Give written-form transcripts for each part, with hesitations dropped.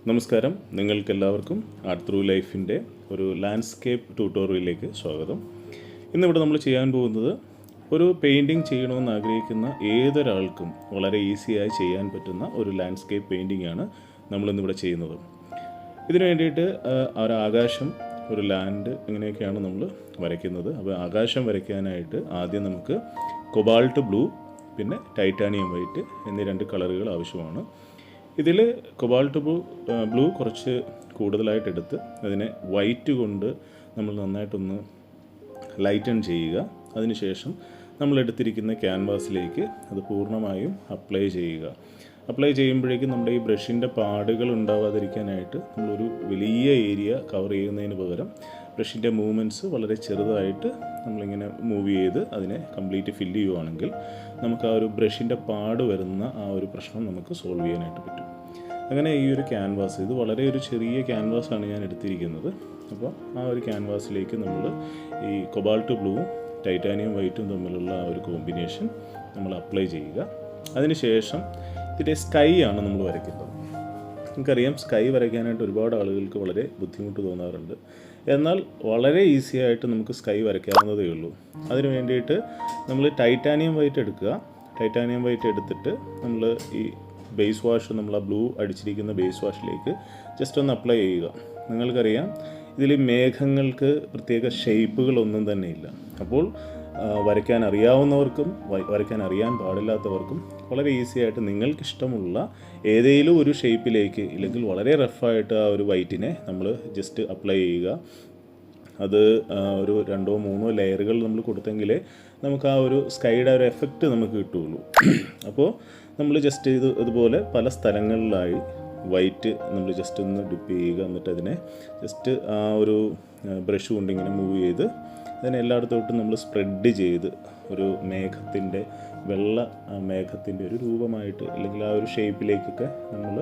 നമസ്കാരം, നിങ്ങൾക്കെല്ലാവർക്കും art through ലൈഫിൻ്റെ ഒരു ലാൻഡ്സ്കേപ്പ് ട്യൂട്ടോറിയലിലേക്ക് സ്വാഗതം. ഇന്നിവിടെ നമ്മൾ ചെയ്യാൻ പോകുന്നത് ഒരു പെയിൻറ്റിങ് ചെയ്യണമെന്ന് ആഗ്രഹിക്കുന്ന ഏതൊരാൾക്കും വളരെ ഈസിയായി ചെയ്യാൻ പറ്റുന്ന ഒരു ലാൻഡ്സ്കേപ്പ് പെയിൻറ്റിംഗ് ആണ് നമ്മളിന്നിവിടെ ചെയ്യുന്നത്. ഇതിനു വേണ്ടിയിട്ട് ഒരു ആകാശം, ഒരു ലാൻഡ് ഇങ്ങനെയൊക്കെയാണ് നമ്മൾ വരയ്ക്കുന്നത്. അപ്പോൾ ആകാശം വരയ്ക്കാനായിട്ട് ആദ്യം നമുക്ക് കൊബാൾട്ട് ബ്ലൂ പിന്നെ ടൈറ്റാനിയം വൈറ്റ് എന്നീ രണ്ട് കളറുകൾ ആവശ്യമാണ്. ഇതിൽ കൊബാൾട്ട് ബ്ലൂ കുറച്ച് കൂടുതലായിട്ട് എടുത്ത് അതിനെ വൈറ്റ് കൊണ്ട് നമ്മൾ നന്നായിട്ടൊന്ന് ലൈറ്റൺ ചെയ്യുക. അതിനുശേഷം നമ്മൾ എടുത്തിരിക്കുന്ന ക്യാൻവാസിലേക്ക് അത് പൂർണ്ണമായും അപ്ലൈ ചെയ്യുക. അപ്ലൈ ചെയ്യുമ്പോഴേക്കും നമ്മുടെ ഈ ബ്രഷിൻ്റെ പാടുകൾ ഉണ്ടാവാതിരിക്കാനായിട്ട് നമ്മളൊരു വലിയ ഏരിയ കവർ ചെയ്യുന്നതിന് പകരം ബ്രഷിൻ്റെ മൂവ്മെൻറ്റ്സ് വളരെ ചെറുതായിട്ട് നമ്മളിങ്ങനെ മൂവ് ചെയ്ത് അതിനെ കംപ്ലീറ്റ് ഫില്ല് ചെയ്യുകയാണെങ്കിൽ നമുക്ക് ആ ഒരു ബ്രഷിൻ്റെ പാട് വരുന്ന ആ ഒരു പ്രശ്നം നമുക്ക് സോൾവ് ചെയ്യാനായിട്ട് പറ്റും. അങ്ങനെ ഈ ഒരു ക്യാൻവാസ്, ഇത് വളരെ ഒരു ചെറിയ ക്യാൻവാസാണ് ഞാൻ എടുത്തിരിക്കുന്നത്. അപ്പോൾ ആ ഒരു ക്യാൻവാസിലേക്ക് നമ്മൾ ഈ കൊബാൾട്ട് ബ്ലൂവും ടൈറ്റാനിയം വൈറ്റും തമ്മിലുള്ള ആ ഒരു കോമ്പിനേഷൻ നമ്മൾ അപ്ലൈ ചെയ്യുക. അതിനുശേഷം ഇതിൻ്റെ സ്കൈ ആണ് നമ്മൾ വരയ്ക്കുന്നത്. നമുക്കറിയാം, സ്കൈ വരയ്ക്കാനായിട്ട് ഒരുപാട് ആളുകൾക്ക് വളരെ ബുദ്ധിമുട്ട് തോന്നാറുണ്ട്. എന്നാൽ വളരെ ഈസി ആയിട്ട് നമുക്ക് സ്കൈ വരയ്ക്കാവുന്നതേ ഉള്ളൂ. അതിന് വേണ്ടിയിട്ട് നമ്മൾ ടൈറ്റാനിയം വൈറ്റ് എടുക്കുക. ടൈറ്റാനിയം വൈറ്റ് എടുത്തിട്ട് നമ്മൾ ഈ ബേസ് വാഷ്, നമ്മൾ ആ ബ്ലൂ അടിച്ചിരിക്കുന്ന ബേസ് വാഷിലേക്ക് ജസ്റ്റ് ഒന്ന് അപ്ലൈ ചെയ്യുക. നിങ്ങൾക്കറിയാം, ഇതിൽ മേഘങ്ങൾക്ക് പ്രത്യേക ഷേപ്പുകളൊന്നും തന്നെ ഇല്ല. അപ്പോൾ വരയ്ക്കാൻ അറിയാവുന്നവർക്കും വരയ്ക്കാൻ അറിയാൻ പാടില്ലാത്തവർക്കും വളരെ ഈസി ആയിട്ട് നിങ്ങൾക്കിഷ്ടമുള്ള ഏതെങ്കിലും ഒരു ഷേപ്പിലേക്ക്, ഇല്ലെങ്കിൽ വളരെ റഫായിട്ട് ആ ഒരു വൈറ്റിനെ നമ്മൾ ജസ്റ്റ് അപ്ലൈ ചെയ്യുക. അത് ഒരു 2-3 ലെയറുകൾ നമ്മൾ കൊടുത്തെങ്കിലേ നമുക്ക് ആ ഒരു സ്കൈയുടെ ഒരു എഫക്റ്റ് നമുക്ക് കിട്ടുകയുള്ളൂ. അപ്പോൾ നമ്മൾ ജസ്റ്റ് ഇതുപോലെ പല സ്ഥലങ്ങളിലായി വൈറ്റ് നമ്മൾ ജസ്റ്റ് ഒന്ന് ഡിപ്പ് ചെയ്യുക. എന്നിട്ട് അതിനെ ജസ്റ്റ് ആ ഒരു ബ്രഷ് കൊണ്ട് ഇങ്ങനെ മൂവ് ചെയ്ത് അതിനെ എല്ലായിടത്തോട്ടും നമ്മൾ സ്പ്രെഡ് ചെയ്ത് ഒരു മേഘത്തിൻ്റെ, വെള്ള മേഘത്തിൻ്റെ ഒരു രൂപമായിട്ട്, അല്ലെങ്കിൽ ആ ഒരു ഷേപ്പിലേക്കൊക്കെ നമ്മൾ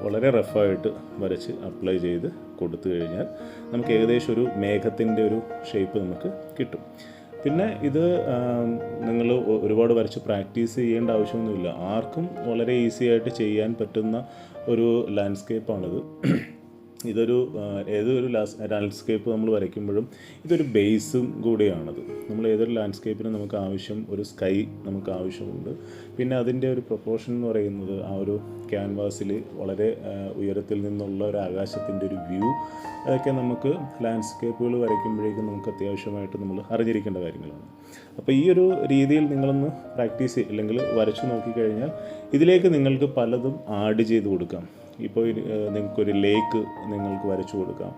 വളരെ റഫായിട്ട് വരച്ച് അപ്ലൈ ചെയ്ത് കൊടുത്തു കഴിഞ്ഞാൽ നമുക്ക് ഏകദേശം ഒരു മേഘത്തിൻ്റെ ഒരു ഷേപ്പ് നമുക്ക് കിട്ടും. പിന്നെ ഇത് നിങ്ങൾ ഒരുപാട് വരച്ച് പ്രാക്ടീസ് ചെയ്യേണ്ട ആവശ്യമൊന്നുമില്ല. ആർക്കും വളരെ ഈസി ആയിട്ട് ചെയ്യാൻ പറ്റുന്ന ഒരു ലാൻഡ്സ്കേപ്പാണിത്. ഇതൊരു ഏതൊരു ലാൻഡ്സ്കേപ്പ് നമ്മൾ വരയ്ക്കുമ്പോഴും ഇതൊരു ബേസും കൂടിയാണത്. നമ്മൾ ഏതൊരു ലാൻഡ്സ്കേപ്പിനും നമുക്ക് ആവശ്യം ഒരു സ്കൈ നമുക്ക് ആവശ്യമുണ്ട്. പിന്നെ അതിൻ്റെ ഒരു പ്രൊപ്പോർഷൻ എന്ന് പറയുന്നത് ആ ഒരു ക്യാൻവാസിൽ വളരെ ഉയരത്തിൽ നിന്നുള്ള ഒരു ആകാശത്തിൻ്റെ ഒരു വ്യൂ, അതൊക്കെ നമുക്ക് ലാൻഡ്സ്കേപ്പുകൾ വരയ്ക്കുമ്പോഴേക്കും നമുക്ക് അത്യാവശ്യമായിട്ട് നമ്മൾ അറിഞ്ഞിരിക്കേണ്ട കാര്യങ്ങളാണ്. അപ്പോൾ ഈ ഒരു രീതിയിൽ നിങ്ങളൊന്ന് പ്രാക്ടീസ് അല്ലെങ്കിൽ വരച്ചു നോക്കിക്കഴിഞ്ഞാൽ ഇതിലേക്ക് നിങ്ങൾക്ക് പലതും ആഡ് ചെയ്ത് കൊടുക്കാം. ഇപ്പോൾ നിങ്ങൾക്കൊരു ലേക്ക് നിങ്ങൾക്ക് വരച്ചു കൊടുക്കാം,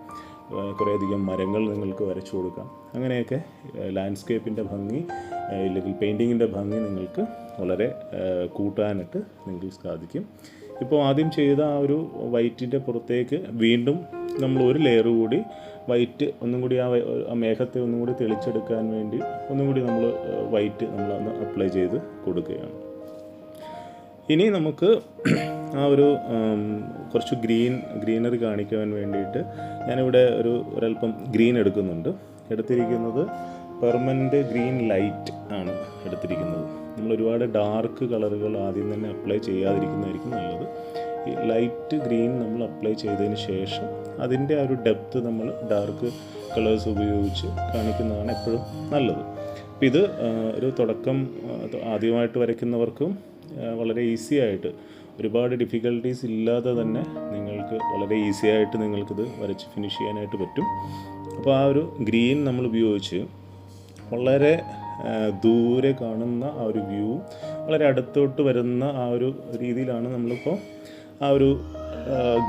കുറേയധികം മരങ്ങൾ നിങ്ങൾക്ക് വരച്ചു കൊടുക്കാം. അങ്ങനെയൊക്കെ ലാൻഡ്സ്കേപ്പിൻ്റെ ഭംഗി, അല്ലെങ്കിൽ പെയിൻറ്റിങ്ങിൻ്റെ ഭംഗി നിങ്ങൾക്ക് വളരെ കൂട്ടാനായിട്ട് നിങ്ങൾക്ക് സാധിക്കും. ഇപ്പോൾ ആദ്യം ചെയ്ത ആ ഒരു വൈറ്റിൻ്റെ പുറത്തേക്ക് വീണ്ടും നമ്മൾ ഒരു ലെയർ കൂടി വൈറ്റ് ഒന്നും കൂടി ആ മേഘത്തെ ഒന്നും കൂടി തെളിച്ചെടുക്കാൻ വേണ്ടി ഒന്നും കൂടി നമ്മൾ വൈറ്റ് നമ്മളൊന്ന് അപ്ലൈ ചെയ്ത് കൊടുക്കുകയാണ്. ഇനി നമുക്ക് ആ ഒരു കുറച്ച് ഗ്രീനറി കാണിക്കാൻ വേണ്ടിയിട്ട് ഞാനിവിടെ ഒരല്പം ഗ്രീൻ എടുക്കുന്നുണ്ട്. എടുത്തിരിക്കുന്നത് പെർമനൻ്റ് ഗ്രീൻ ലൈറ്റ് ആണ് എടുത്തിരിക്കുന്നത്. നമ്മൾ ഒരുപാട് ഡാർക്ക് കളറുകൾ ആദ്യം തന്നെ അപ്ലൈ ചെയ്യാതിരിക്കുന്നതായിരിക്കും നല്ലത്. ഈ ലൈറ്റ് ഗ്രീൻ നമ്മൾ അപ്ലൈ ചെയ്തതിന് ശേഷം അതിൻ്റെ ആ ഒരു ഡെപ്ത്ത് നമ്മൾ ഡാർക്ക് കളേഴ്സ് ഉപയോഗിച്ച് കാണിക്കുന്നതാണ് എപ്പോഴും നല്ലത്. അപ്പോൾ ഇത് ഒരു തുടക്കം ആദ്യമായിട്ട് വരയ്ക്കുന്നവർക്കും വളരെ ഈസി ആയിട്ട്, ഒരുപാട് ഡിഫിക്കൽട്ടീസ് ഇല്ലാതെ തന്നെ നിങ്ങൾക്ക് വളരെ ഈസി ആയിട്ട് നിങ്ങൾക്കിത് വരച്ച് ഫിനിഷ് ചെയ്യാനായിട്ട് പറ്റും. അപ്പോൾ ആ ഒരു ഗ്രീൻ നമ്മൾ ഉപയോഗിച്ച് വളരെ ദൂരെ കാണുന്ന ആ ഒരു വ്യൂ വളരെ അടുത്തോട്ട് വരുന്ന ആ ഒരു രീതിയിലാണ് നമ്മളിപ്പോൾ ആ ഒരു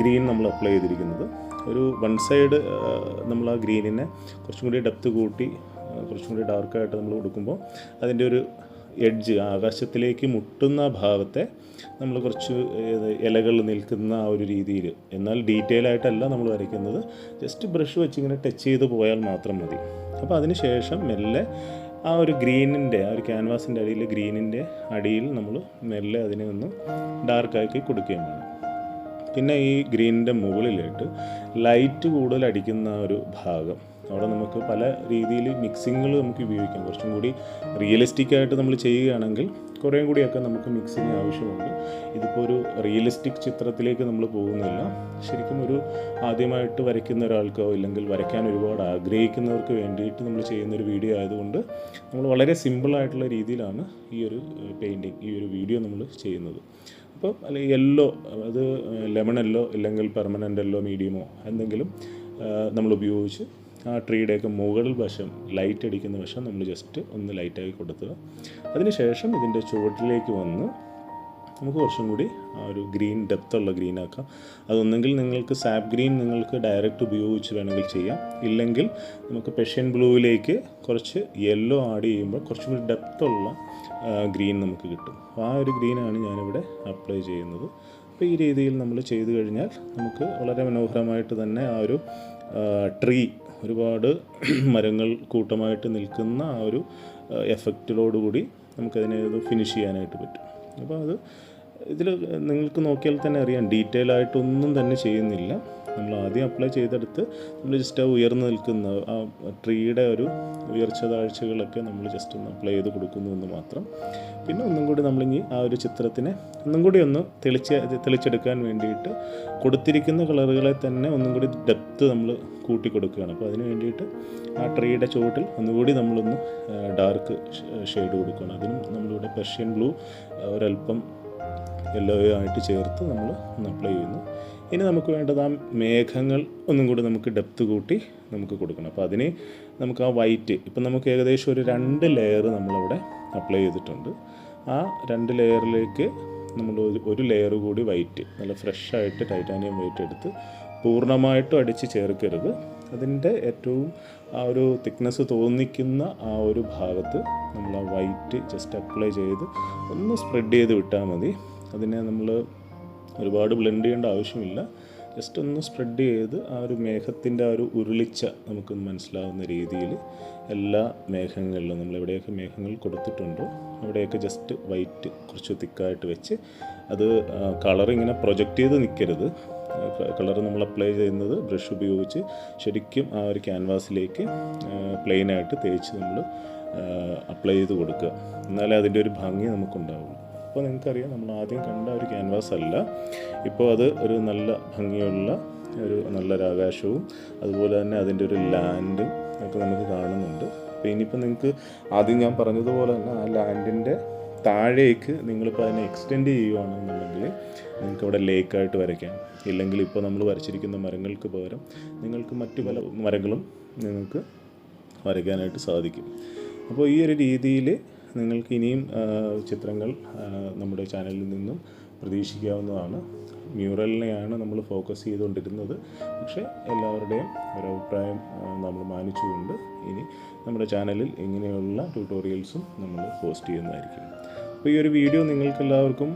ഗ്രീൻ നമ്മൾ അപ്ലൈ ചെയ്തിരിക്കുന്നത്. ഒരു വൺ സൈഡ് നമ്മൾ ആ ഗ്രീനിനെ കുറച്ചും കൂടി ഡെപ്ത്ത് കൂട്ടി കുറച്ചും കൂടി ഡാർക്കായിട്ട് നമ്മൾ കൊടുക്കുമ്പോൾ അതിൻ്റെ ഒരു എഡ്ജ് ആകാശത്തിലേക്ക് മുട്ടുന്ന ഭാഗത്തെ നമ്മൾ കുറച്ച് ഇലകൾ നിൽക്കുന്ന ആ ഒരു രീതിയിൽ, എന്നാൽ ഡീറ്റെയിൽ ആയിട്ടല്ല നമ്മൾ വരയ്ക്കുന്നത്, ജസ്റ്റ് ബ്രഷ് വെച്ച് ഇങ്ങനെ ടച്ച് ചെയ്ത് പോയാൽ മാത്രം മതി. അപ്പോൾ അതിന് ശേഷം മെല്ലെ ആ ഒരു ഗ്രീനിൻ്റെ, ആ ഒരു ക്യാൻവാസിൻ്റെ അടിയിൽ, ഗ്രീനിൻ്റെ അടിയിൽ നമ്മൾ മെല്ലെ അതിനെ ഒന്ന് ഡാർക്കാക്കി കൊടുക്കുകയും വേണം. പിന്നെ ഈ ഗ്രീനിൻ്റെ മുകളിലായിട്ട് ലൈറ്റ് കൂടുതൽ അടിക്കുന്ന ഒരു ഭാഗം, അവിടെ നമുക്ക് പല രീതിയിൽ മിക്സിങ്ങുകൾ നമുക്ക് ഉപയോഗിക്കാം. കുറച്ചും കൂടി റിയലിസ്റ്റിക്കായിട്ട് നമ്മൾ ചെയ്യുകയാണെങ്കിൽ കുറേ കൂടിയൊക്കെ നമുക്ക് മിക്സിങ് ആവശ്യമുണ്ട്. ഇതിപ്പോൾ ഒരു റിയലിസ്റ്റിക് ചിത്രത്തിലേക്ക് നമ്മൾ പോകുന്നില്ല. ശരിക്കും ഒരു ആദ്യമായിട്ട് വരയ്ക്കുന്ന ഒരാൾക്കോ ഇല്ലെങ്കിൽ വരയ്ക്കാൻ ഒരുപാട് ആഗ്രഹിക്കുന്നവർക്ക് വേണ്ടിയിട്ട് നമ്മൾ ചെയ്യുന്നൊരു വീഡിയോ ആയതുകൊണ്ട് നമ്മൾ വളരെ സിമ്പിളായിട്ടുള്ള രീതിയിലാണ് ഈ ഒരു പെയിൻറ്റിങ്, ഈ ഒരു വീഡിയോ നമ്മൾ ചെയ്യുന്നത്. അപ്പോൾ അല്ലെങ്കിൽ യെല്ലോ, അത് ലെമൺ യെല്ലോ ഇല്ലെങ്കിൽ പെർമനൻ്റ് യെല്ലോ മീഡിയമോ എന്തെങ്കിലും നമ്മൾ ഉപയോഗിച്ച് ആ ട്രീയുടെയൊക്കെ മുകൾ വശം, ലൈറ്റ് അടിക്കുന്ന വശം നമ്മൾ ജസ്റ്റ് ഒന്ന് ലൈറ്റാക്കി കൊടുക്കുക. അതിനുശേഷം ഇതിൻ്റെ ചുവട്ടിലേക്ക് വന്ന് നമുക്ക് കുറച്ചും കൂടി ആ ഒരു ഗ്രീൻ, ഡെപ്തുള്ള ഗ്രീൻ ആക്കാം. അതൊന്നെങ്കിൽ നിങ്ങൾക്ക് സാപ്പ് ഗ്രീൻ നിങ്ങൾക്ക് ഡയറക്റ്റ് ഉപയോഗിച്ച് വേണമെങ്കിൽ ചെയ്യാം. ഇല്ലെങ്കിൽ നമുക്ക് പെഷ്യൻ ബ്ലൂവിലേക്ക് കുറച്ച് യെല്ലോ ആഡ് ചെയ്യുമ്പോൾ കുറച്ചും കൂടി ഡെപ്തുള്ള ഗ്രീൻ നമുക്ക് കിട്ടും. ആ ഒരു ഗ്രീനാണ് ഞാനിവിടെ അപ്ലൈ ചെയ്യുന്നത്. അപ്പോൾ ഈ രീതിയിൽ നമ്മൾ ചെയ്തു കഴിഞ്ഞാൽ നമുക്ക് വളരെ മനോഹരമായിട്ട് തന്നെ ആ ഒരു ട്രീ, ഒരുപാട് മരങ്ങൾ കൂട്ടമായിട്ട് നിൽക്കുന്ന ആ ഒരു എഫക്റ്റിലോടുകൂടി നമുക്കതിനെ ഫിനിഷ് ചെയ്യാനായിട്ട് പറ്റും. അപ്പോൾ അത് ഇതിൽ നിങ്ങൾക്ക് നോക്കിയാൽ തന്നെ അറിയാം, ഡീറ്റെയിൽ ആയിട്ടൊന്നും തന്നെ ചെയ്യുന്നില്ല. നമ്മൾ ആദ്യം അപ്ലൈ ചെയ്തെടുത്ത് നമ്മൾ ജസ്റ്റ് ആ ഉയർന്നു നിൽക്കുന്ന ആ ട്രീയുടെ ഒരു ഉയർച്ച താഴ്ചകളൊക്കെ നമ്മൾ ജസ്റ്റ് ഒന്ന് അപ്ലൈ ചെയ്ത് കൊടുക്കുന്നു എന്ന് മാത്രം. പിന്നെ ഒന്നും കൂടി നമ്മളിനി ആ ഒരു ചിത്രത്തിനെ ഒന്നും കൂടി ഒന്ന് തെളിച്ചെടുക്കാൻ വേണ്ടിയിട്ട് കൊടുത്തിരിക്കുന്ന കളറുകളെ തന്നെ ഒന്നും കൂടി ഡെപ്ത്ത് നമ്മൾ കൂട്ടി കൊടുക്കുകയാണ്. അപ്പോൾ അതിന് വേണ്ടിയിട്ട് ആ ട്രീയുടെ ചുവട്ടിൽ ഒന്നുകൂടി നമ്മളൊന്ന് ഡാർക്ക് ഷെയ്ഡ് കൊടുക്കുകയാണ്. അതിനും നമ്മളിവിടെ പെർഷ്യൻ ബ്ലൂ ഒരല്പം യെല്ലോ ആയിട്ട് ചേർത്ത് നമ്മൾ ഒന്ന് അപ്ലൈ ചെയ്യുന്നു. ഇനി നമുക്ക് വേണ്ടത് ആ മേഘങ്ങൾ ഒന്നും കൂടി നമുക്ക് ഡെപ്ത്ത് കൂട്ടി നമുക്ക് കൊടുക്കണം. അപ്പോൾ അതിന് നമുക്ക് ആ വൈറ്റ്, ഇപ്പം നമുക്ക് ഏകദേശം ഒരു 2 ലെയർ നമ്മളവിടെ അപ്ലൈ ചെയ്തിട്ടുണ്ട്. ആ 2 ലെയറിലേക്ക് നമ്മൾ ഒരു ലെയർ കൂടി വൈറ്റ്, നല്ല ഫ്രഷായിട്ട് ടൈറ്റാനിയം വൈറ്റ് എടുത്ത് പൂർണ്ണമായിട്ടും അടിച്ച് ചേർക്കരുത്. അതിൻ്റെ ഏറ്റവും ആ ഒരു തിക്നെസ് തോന്നിക്കുന്ന ആ ഒരു ഭാഗത്ത് നമ്മൾ ആ വൈറ്റ് ജസ്റ്റ് അപ്ലൈ ചെയ്ത് ഒന്ന് സ്പ്രെഡ് ചെയ്ത് വിട്ടാൽ മതി. അതിനെ നമ്മൾ ഒരുപാട് ബ്ലെൻഡ് ചെയ്യേണ്ട ആവശ്യമില്ല. ജസ്റ്റ് ഒന്ന് സ്പ്രെഡ് ചെയ്ത് ആ ഒരു മേഘത്തിൻ്റെ ആ ഒരു ഉരുളിച്ച നമുക്കൊന്ന് മനസ്സിലാവുന്ന രീതിയിൽ എല്ലാ മേഘങ്ങളിലും നമ്മൾ എവിടെയൊക്കെ മേഘങ്ങൾ കൊടുത്തിട്ടുണ്ടോ അവിടെയൊക്കെ ജസ്റ്റ് വൈറ്റ് കുറച്ച് തിക്കായിട്ട് വെച്ച്, അത് കളർ ഇങ്ങനെ പ്രൊജക്റ്റ് ചെയ്ത് നിൽക്കരുത്. കളർ നമ്മൾ അപ്ലൈ ചെയ്യുന്നത് ബ്രഷ് ഉപയോഗിച്ച് ശരിക്കും ആ ഒരു ക്യാൻവാസിലേക്ക് പ്ലെയിനായിട്ട് തേച്ച് നമ്മൾ അപ്ലൈ ചെയ്ത് കൊടുക്കുക. എന്നാലേ അതിൻ്റെ ഒരു ഭംഗി നമുക്കുണ്ടാവുള്ളൂ. അപ്പോൾ നിങ്ങൾക്കറിയാം, നമ്മൾ ആദ്യം കണ്ട ഒരു ക്യാൻവാസ് അല്ല, ഇപ്പോൾ അത് ഒരു നല്ല ഭംഗിയുള്ള ഒരു നല്ലൊരു ആകാശവും അതുപോലെ തന്നെ അതിൻ്റെ ഒരു ലാൻഡും ഒക്കെ നമുക്ക് കാണുന്നുണ്ട്. അപ്പോൾ ഇനിയിപ്പോൾ നിങ്ങൾക്ക് ആദ്യം ഞാൻ പറഞ്ഞതുപോലെ തന്നെ ആ ലാൻഡിൻ്റെ താഴേക്ക് നിങ്ങളിപ്പോൾ അതിനെ എക്സ്റ്റെൻഡ് ചെയ്യുകയാണെന്നുണ്ടെങ്കിൽ നിങ്ങൾക്ക് അവിടെ ലേക്കായിട്ട് വരയ്ക്കാം. ഇല്ലെങ്കിൽ ഇപ്പോൾ നമ്മൾ വരച്ചിരിക്കുന്ന മരങ്ങൾക്ക് പകരം നിങ്ങൾക്ക് മറ്റു പല മരങ്ങളും നിങ്ങൾക്ക് വരയ്ക്കാനായിട്ട് സാധിക്കും. അപ്പോൾ ഈ ഒരു രീതിയിൽ നിങ്ങൾക്ക് ഇനിയും ചിത്രങ്ങൾ നമ്മുടെ ചാനലിൽ നിന്നും പ്രതീക്ഷിക്കാവുന്നതാണ്. മ്യൂറലിനെയാണ് നമ്മൾ ഫോക്കസ് ചെയ്തുകൊണ്ടിരുന്നത്. പക്ഷേ എല്ലാവരുടെയും ഒരഭിപ്രായം നമ്മൾ മാനിച്ചുകൊണ്ട് ഇനി നമ്മുടെ ചാനലിൽ ഇങ്ങനെയുള്ള ട്യൂട്ടോറിയൽസും നമ്മൾ പോസ്റ്റ് ചെയ്യുന്നതായിരിക്കും. അപ്പോൾ ഈ ഒരു വീഡിയോ നിങ്ങൾക്കെല്ലാവർക്കും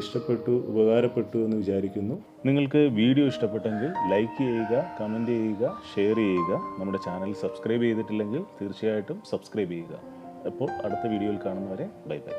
ഇഷ്ടപ്പെട്ടു, ഉപകാരപ്പെട്ടു എന്ന് വിചാരിക്കുന്നു. നിങ്ങൾക്ക് വീഡിയോ ഇഷ്ടപ്പെട്ടെങ്കിൽ ലൈക്ക് ചെയ്യുക, കമൻറ്റ് ചെയ്യുക, ഷെയർ ചെയ്യുക. നമ്മുടെ ചാനൽ സബ്സ്ക്രൈബ് ചെയ്തിട്ടില്ലെങ്കിൽ തീർച്ചയായിട്ടും സബ്സ്ക്രൈബ് ചെയ്യുക. അപ്പോൾ അടുത്ത വീഡിയോയിൽ കാണുന്നവരെ ബൈ ബൈ.